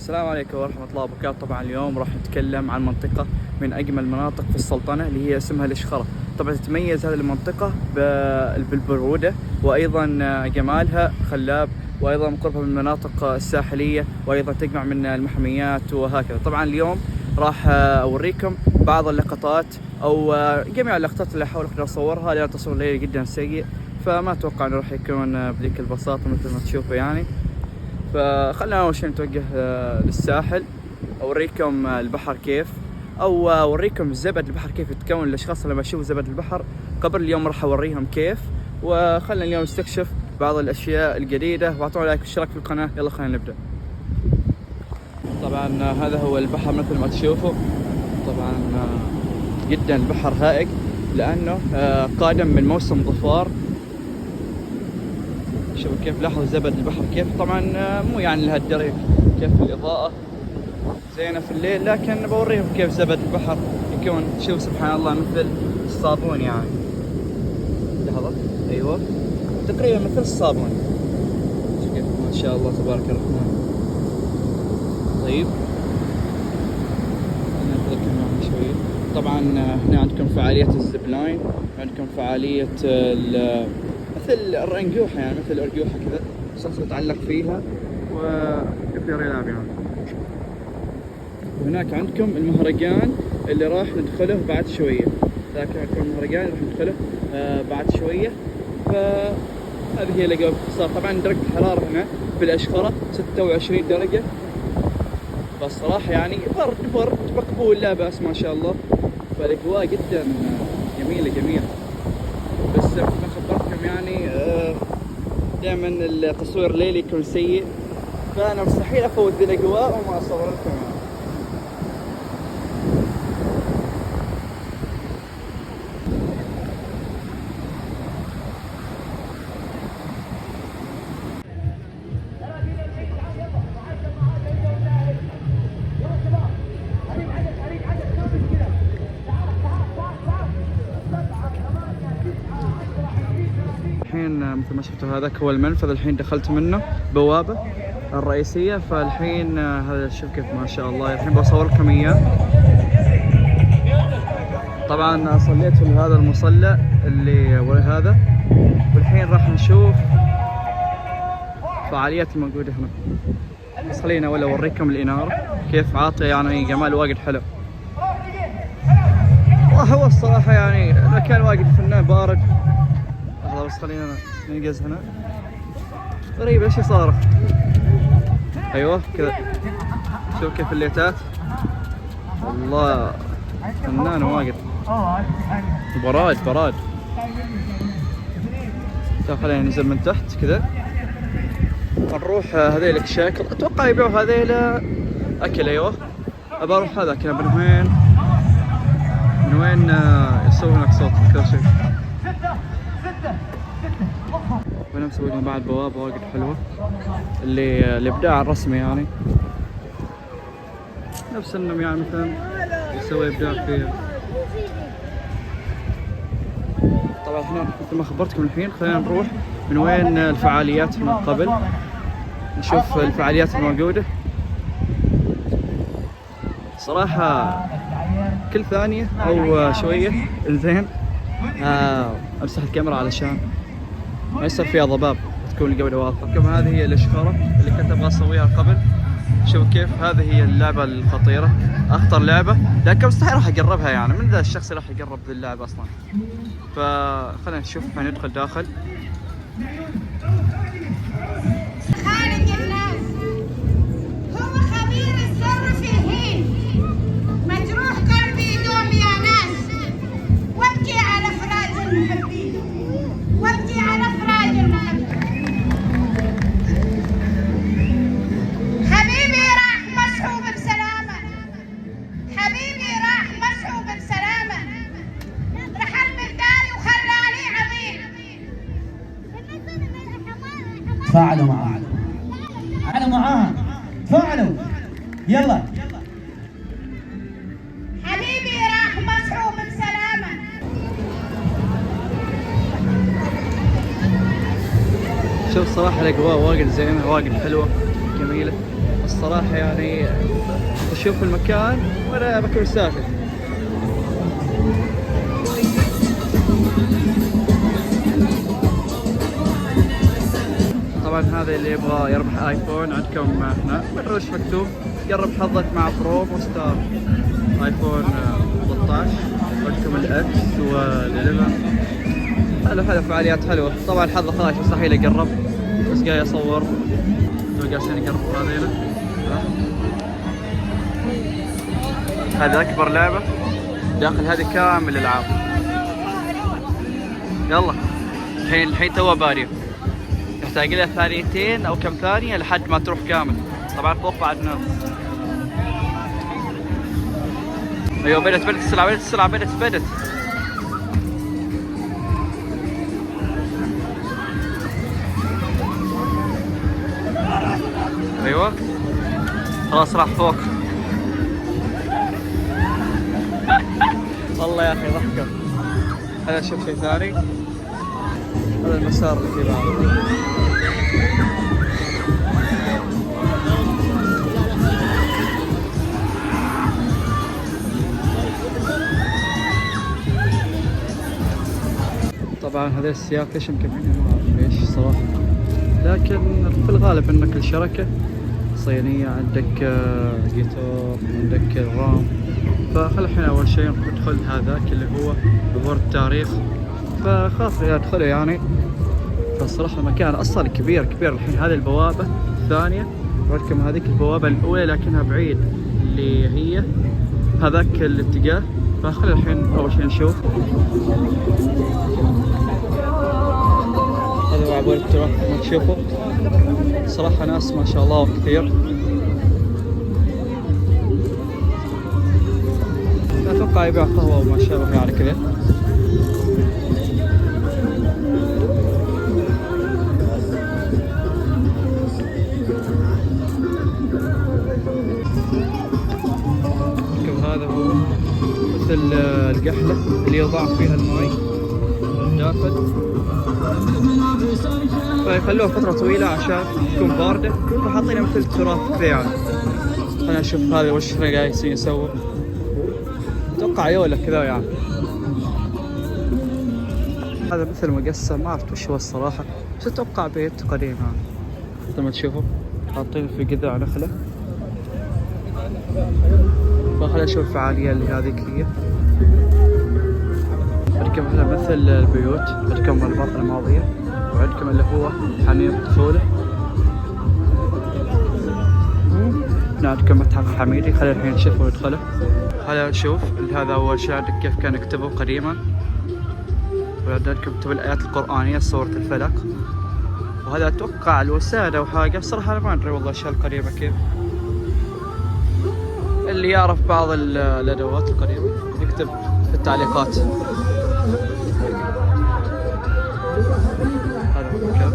السلام عليكم ورحمة الله وبركاته. طبعا اليوم راح نتكلم عن منطقة من أجمل المناطق في السلطنة اللي هي اسمها الإشخرة. طبعا تتميز هذه المنطقة بالبرودة وأيضا جمالها خلاب، وأيضا قربها من المناطق الساحلية، وأيضا تجمع من المحميات وهكذا. طبعا اليوم راح أوريكم بعض اللقطات أو جميع اللقطات اللي أحاول أقدر أصورها، لأن تصوير الليل جدا سيء، فما أتوقع أنه راح يكون بذيك البساطة مثل ما تشوفوا يعني. فخلنا أول شيء نتوجه للساحل، أوريكم البحر كيف، أو أوريكم زبد البحر كيف يتكون للأشخاص اللي ما يشوفوا زبد البحر قبل. اليوم راح أوريهم كيف، وخلنا اليوم نستكشف بعض الأشياء الجديدة، واعطونا لايك واشتراك في القناة. يلا خلينا نبدأ. طبعا هذا هو البحر مثل ما تشوفوا. طبعا جدا البحر هائج لأنه قادم من موسم ظفار. شوفوا كيف، لاحظوا زبد البحر كيف. طبعا مو يعني لهالدرجة كيف الإضاءة زينة في الليل، لكن بوريهم كيف زبد البحر يكون. شوف سبحان الله مثل الصابون يعني. لحظة، أيوة تقريبا مثل الصابون. شوف كيف ما شاء الله تبارك الرحمن. طيب نتذكر معنا شوية. طبعا هنا عندكم فعالية الزب لاين، عندكم فعالية مثل الأرجوحة يعني، مثل الأرجوحة كذا، شخص يتعلق فيها ويقدر يلعب يعني. وهناك عندكم المهرجان اللي راح ندخله بعد شوية. ذاك عندكم المهرجان اللي راح ندخله بعد شوية. فهذه هي الأجواء باختصار. طبعا درجة الحرارة هنا في الأشخرة 26 درجة، بس صراحة يعني برد مقبول لا بأس ما شاء الله. فالأجواء جدا جميلة. بس مثل ما خبرتكم يعني دائما التصوير الليلي يكون سيء، فأنا مستحيل أفوت ذي الأجواء وما أصور لكم يعني. الحين مثل ما شفتوا هذاك هو المنفذ، الحين دخلت منه بوابة الرئيسية. فالحين هذا شوف كيف ما شاء الله. الحين بصور لكم إياه. طبعا صليت في هذا المصلى اللي ورا هذا، والحين راح نشوف فعاليات الموجودة هنا. بس خلينا ولا أوريكم الإنارة كيف عاطية يعني جمال واجد حلو. هو الصراحة يعني المكان واجد فنان بارد. لحظة بس خلينا ننقز هنا. غريب ايش صار. ايوه كذا، شوف كيف الليتات. والله فنان واجد. براد. طيب خلينا ننزل من تحت كذا، نروح هذيل الشكل. اتوقع يبيعوا هذيل اكل. ايوه ابى اروح هذا كذا. من وين يسوون لك صوت كذا شيء. وانا مسوي لهم بعد بوابة واجد حلوة، اللي الابداع الرسمي يعني، نفس انهم يعني مثلا يسوي ابداع فيها. طبعا هنا مثل ما خبرتكم الحين خلينا نروح من وين الفعاليات من قبل، نشوف الفعاليات الموجودة. صراحة كل ثانية او شوية زين امسح الكاميرا علشان ما يصير فيها ضباب، تكون الجودة واضحة. كما هذه هي الإشخرة اللي كنت أبغى أسويها قبل. شوف كيف هذه هي اللعبة الخطيرة، أخطر لعبة، لكن مستحيل راح أقربها يعني. من ذا الشخص اللي راح يقرب ذي اللعبة أصلا؟ فخلينا نشوف. ندخل داخل. خالق الناس هو خبير السر في الحين. مجروح قلبي دوم يا ناس، وابكي على فراق المحبين، وابكي على فراق المحبين. حبيبي راح مسحوب بسلامة، حبيبي راح مسحوب بسلامة، رحل من داري وخلاني عبيد. تفاعلوا معاها، تعالوا معاها، تفاعلوا يلا. حبيبي راح مسحوب بسلامة. شوف صراحة الأجواء واجد زينة، واجد حلوة جميلة. الصراحة يعني أشوف المكان وأنا بكون ساكت. طبعا هذا اللي يبغى يربح ايفون عندكم هنا، ما ادري وش مكتوب، جرب حظك مع برو ستار ايفون 13. عندكم الاكس وال11. حلو فعاليات حلوه. طبعا حظه خلاص مستحيل اقرب، بس قاعد اصور جالسين يقربوا هذيلا. هذا اكبر لعبه داخل هذه كامل الالعاب. يلا الحين تو باريو، يحتاج لها ثانيتين او كم ثانيه لحد ما تروح كامل. طبعا فوق بعد ناس. ايوه بدت السرعه بدت. ايوه خلاص راح فوق. والله يا اخي ضحكه. هذا شوف شيء ثاني، هذا المسار اللي فيه بعض. طبعا هذا السياق ليش مكملين ما اعرف ليش صراحه، لكن في الغالب انك الشركه صينيه، عندك جيتار، عندك الرام. فخل الحين اول شيء ندخل هذاك اللي هو بورد التاريخ، فخاف ادخله يعني. فالصراحه المكان اصلا كبير. الحين هذه البوابه الثانيه، عندكم هذيك البوابه الاولى لكنها بعيد اللي هي هذاك الاتجاه. فخل الحين اول شيء نشوف. هذا هو عبور التراك ما تشوفوا. صراحه ناس ما شاء الله كثير. اتوقع يبيع قهوه وما شابه يعني كذا. هذا هو مثل القحله اللي يوضع فيها الماء داخل، فيخلوها فتره طويله عشان تكون بارده، فحاطينها مثل تراث كذا يعني. خلينا نشوف هذا وش قاعدين يسووا. اتوقع يولا كذا يعني. هذا مثل مقسم، ما عرفت وش هو الصراحه، بس اتوقع بيت قديم يعني. مثل ما تشوفوا حاطين في قذع نخله. فخلينا نشوف الفعاليه اللي هذيك هي. عندكم هنا مثل البيوت، عندكم الباطنة الماضية، وعندكم اللي هو حميم الطفولة. هنا عندكم متحف حميدي. خلينا الحين نشوف وندخله. خلينا نشوف هذا أول شيء. عندك كيف كانوا يكتبوا قديما، وعندكم كتب الآيات القرآنية سورة الفلق. وهذا أتوقع الوسادة أو حاجة، بصراحة أنا ما أدري والله الأشياء القديمة كيف. اللي يعرف بعض الأدوات القديمة يكتب في التعليقات. هذا هو المكان.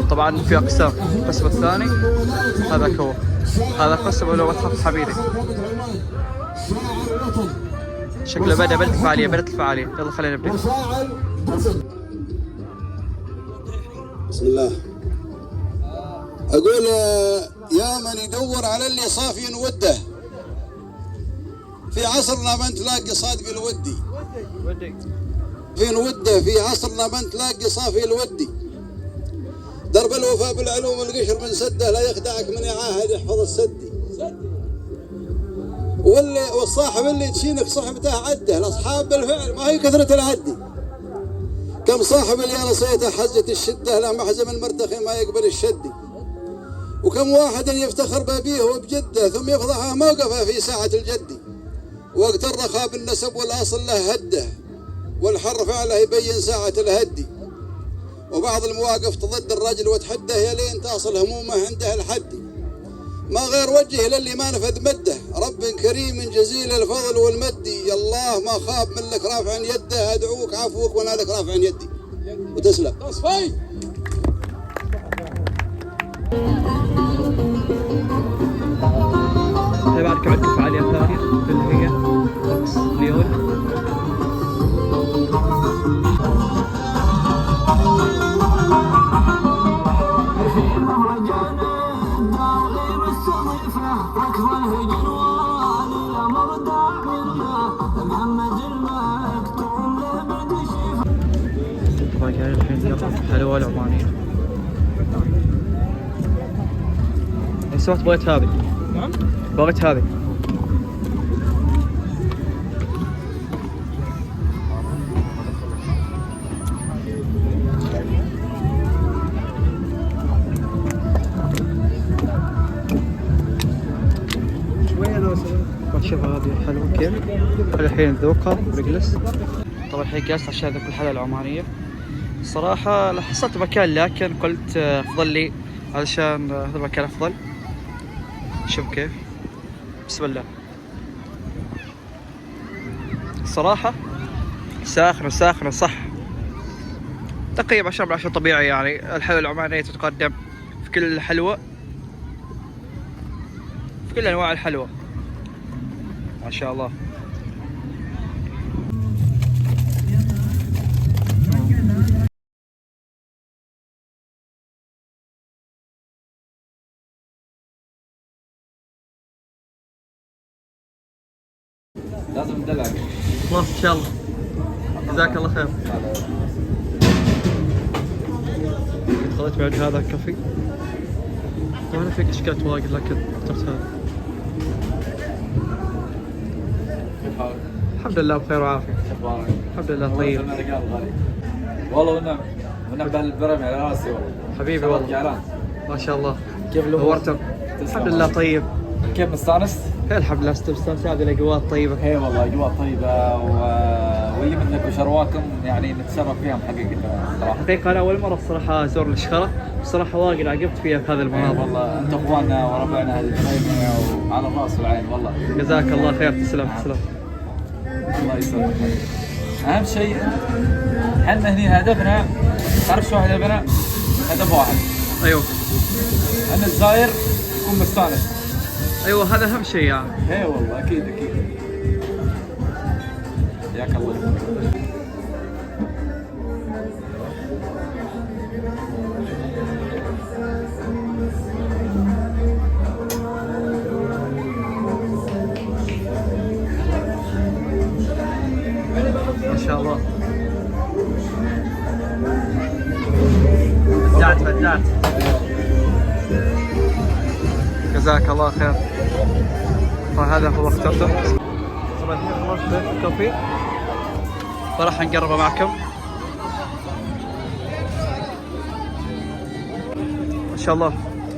طبعا في أقسام. القسم الثاني هذا هو، هذا قسم اللي هو متحف حميدي. شكله بدأت الفعالية. يلا خلينا نبدأ. بسم الله. أقول يا من يدور على اللي صافي وده، في عصرنا ما تلاقي صادق الودي. في وده في عصرنا ما تلاقي صافي الودي. درب الوفاء بالعلوم القشر من سده، لا يخدعك من يعاهد يحفظ السدي. والصاحب اللي تشينك صحبته عده، الاصحاب بالفعل ما هي كثرة العدي. كم صاحب اللي نصيته حزة الشده، لا محزم المرتخي ما يقبل الشدي. وكم واحد يفتخر بأبيه وبجده، ثم يفضحه موقفه في ساعة الجد. وقت الرخاء بالنسب والأصل له هده، والحر فعله يبين ساعة الهدي. وبعض المواقف تضد الرجل وتحده، يلين تصل همومه عنده الحدي. ما غير وجه للي ما نفذ مده، رب كريم جزيل الفضل والمدي. يا الله ما خاب من لك رافع يده، أدعوك عفوك وانا لك رافع يدي. وتسلم. بعد عندكم فعالية ثانية اللي هي رقص ليون. طبعا جاي الحين نجرب الحلوى العمانية. لو سمحت بغيت هذه. نعم؟ بغيت هذه. شوف هذه حلوة كيف. الحين ذوقها ونجلس. طبعا الحين جلست عشان اذوق الحلوى العمانية. الصراحة حصلت مكان لكن قلت افضل لي علشان هذا المكان افضل. شوف كيف. بسم الله. الصراحة ساخنة صح. تقريبا 10 من 10 طبيعي يعني. الحلوى العمانية تتقدم في كل الحلوى، في كل انواع الحلوى ما شاء الله. لازم ندلعك. خلاص ان شاء الله. جزاك الله خير. خذيت بعد هذا الكافي. طبعا في اشكالات واجد لكن اخترت هذا. الحمد لله بخير وعافية. الحمد لله طيب. والله ونعم بالبرم على راسي والله. حبيبي والله. جعلان. ما شاء الله. كيف الامور؟ نورتم. الحمد لله طيب. كيف مستانس؟ الحمد لله استمتعت هذه الاجواء الطيبة. اي والله اجواء طيبة واللي منك وشرواكم يعني نتشرف فيهم حقيقة صراحة. حقيقة انا اول مرة الصراحة ازور الاشخرة، بصراحة واجد عجبت فيها في هذه المناطق. والله انت اخواننا وربعنا هذه الخيمة وعلى الراس والعين والله. جزاك الله خير. تسلم. الله يسلمك. اهم شيء احنا هني هدفنا، تعرف شو هدفنا؟ هدف واحد. ايوه. ان الزاير يكون مستانس. ايوه هذا اهم شيء يعني. اي والله اكيد. حياك الله. ما شاء الله. بدعت. جزاك الله خير. فهذا هو اخترته. طبعا الحين خلصت الكوفي فراح نقربه معكم. ما شاء الله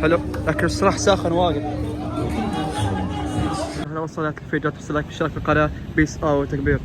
حلو لكن الصراحة ساخن واجد. اهلا وسهلا في الفيديو. لا تنسوا لايك واشتراك في القناة. بيس اوت. تكبير.